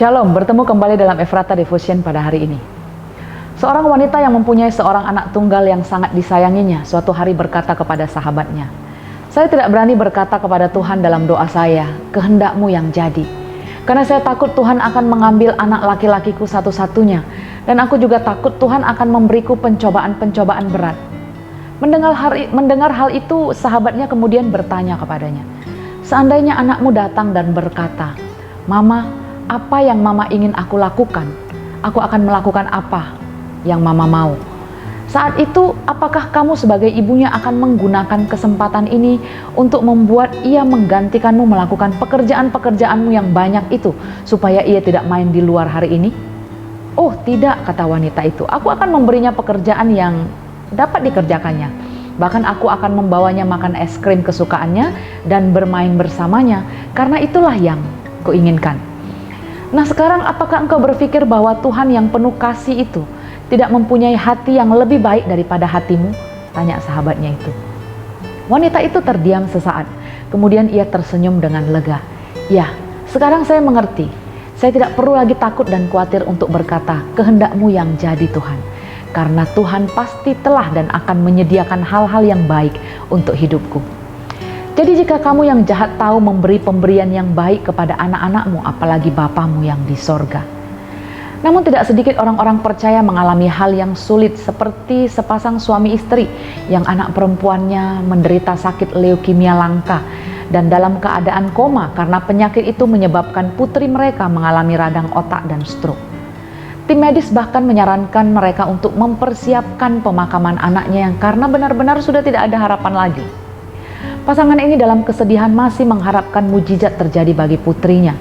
Shalom, bertemu kembali dalam Efrata Devotion pada hari ini. Seorang wanita yang mempunyai seorang anak tunggal yang sangat disayanginya, suatu hari berkata kepada sahabatnya, "Saya tidak berani berkata kepada Tuhan dalam doa saya, kehendak-Mu yang jadi. Karena saya takut Tuhan akan mengambil anak laki-lakiku satu-satunya, dan aku juga takut Tuhan akan memberiku pencobaan-pencobaan berat." Mendengar hal itu, sahabatnya kemudian bertanya kepadanya, "Seandainya anakmu datang dan berkata, 'Mama, apa yang Mama ingin aku lakukan? Aku akan melakukan apa yang Mama mau.' Saat itu, apakah kamu sebagai ibunya akan menggunakan kesempatan ini untuk membuat ia menggantikanmu melakukan pekerjaan-pekerjaanmu yang banyak itu, supaya ia tidak main di luar hari ini?" "Oh tidak," kata wanita itu, "aku akan memberinya pekerjaan yang dapat dikerjakannya. Bahkan aku akan membawanya makan es krim kesukaannya dan bermain bersamanya, karena itulah yang kuinginkan." Nah sekarang apakah engkau berpikir bahwa Tuhan yang penuh kasih itu tidak mempunyai hati yang lebih baik daripada hatimu? Tanya sahabatnya itu. Wanita itu terdiam sesaat, kemudian ia tersenyum dengan lega. "Ya, sekarang saya mengerti. Saya tidak perlu lagi takut dan khawatir untuk berkata, 'Kehendak-Mu yang jadi Tuhan.' Karena Tuhan pasti telah dan akan menyediakan hal-hal yang baik untuk hidupku. Jadi jika kamu yang jahat tahu memberi pemberian yang baik kepada anak-anakmu, apalagi Bapamu yang di sorga." Namun tidak sedikit orang-orang percaya mengalami hal yang sulit, seperti sepasang suami istri yang anak perempuannya menderita sakit leukemia langka dan dalam keadaan koma karena penyakit itu menyebabkan putri mereka mengalami radang otak dan stroke. Tim medis bahkan menyarankan mereka untuk mempersiapkan pemakaman anaknya yang karena benar-benar sudah tidak ada harapan lagi. Pasangan ini dalam kesedihan masih mengharapkan mujizat terjadi bagi putrinya.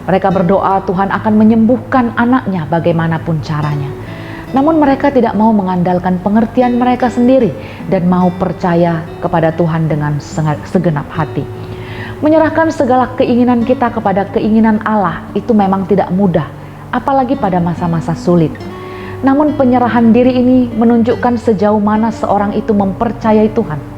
Mereka berdoa Tuhan akan menyembuhkan anaknya bagaimanapun caranya. Namun mereka tidak mau mengandalkan pengertian mereka sendiri dan mau percaya kepada Tuhan dengan segenap hati. Menyerahkan segala keinginan kita kepada keinginan Allah itu memang tidak mudah, apalagi pada masa-masa sulit. Namun penyerahan diri ini menunjukkan sejauh mana seorang itu mempercayai Tuhan.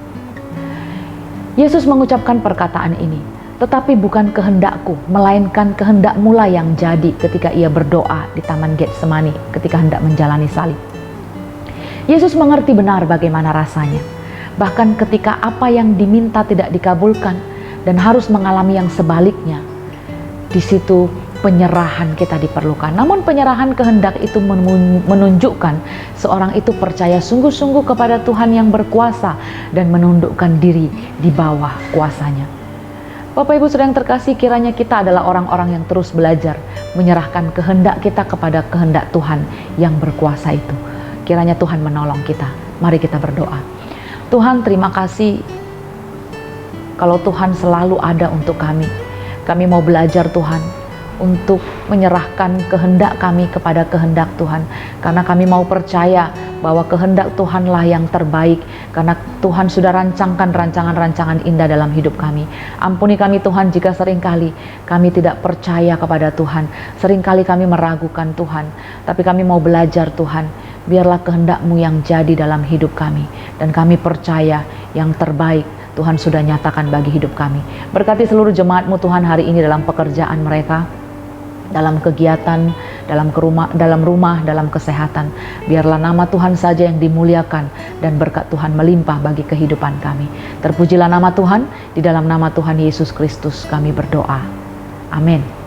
Yesus mengucapkan perkataan ini, "Tetapi bukan kehendakku, melainkan kehendak-Mu lah yang jadi," ketika ia berdoa di Taman Getsemani ketika hendak menjalani salib. Yesus mengerti benar bagaimana rasanya. Bahkan ketika apa yang diminta tidak dikabulkan dan harus mengalami yang sebaliknya, di situ penyerahan kita diperlukan. Namun penyerahan kehendak itu menunjukkan seorang itu percaya sungguh-sungguh kepada Tuhan yang berkuasa dan menundukkan diri di bawah kuasanya. Bapak Ibu Saudara yang terkasih, kiranya kita adalah orang-orang yang terus belajar menyerahkan kehendak kita kepada kehendak Tuhan yang berkuasa itu. Kiranya Tuhan menolong kita. Mari kita berdoa. Tuhan, terima kasih kalau Tuhan selalu ada untuk kami. Kami mau belajar Tuhan untuk menyerahkan kehendak kami kepada kehendak Tuhan, karena kami mau percaya bahwa kehendak Tuhanlah yang terbaik, karena Tuhan sudah rancangkan rancangan-rancangan indah dalam hidup kami. Ampuni kami Tuhan jika seringkali kami tidak percaya kepada Tuhan, seringkali kami meragukan Tuhan, tapi kami mau belajar Tuhan, biarlah kehendak-Mu yang jadi dalam hidup kami, dan kami percaya yang terbaik Tuhan sudah nyatakan bagi hidup kami. Berkati seluruh jemaat-Mu Tuhan hari ini dalam pekerjaan mereka, dalam kegiatan, dalam rumah, dalam kesehatan. Biarlah nama Tuhan saja yang dimuliakan dan berkat Tuhan melimpah bagi kehidupan kami. Terpujilah nama Tuhan, di dalam nama Tuhan Yesus Kristus kami berdoa. Amin.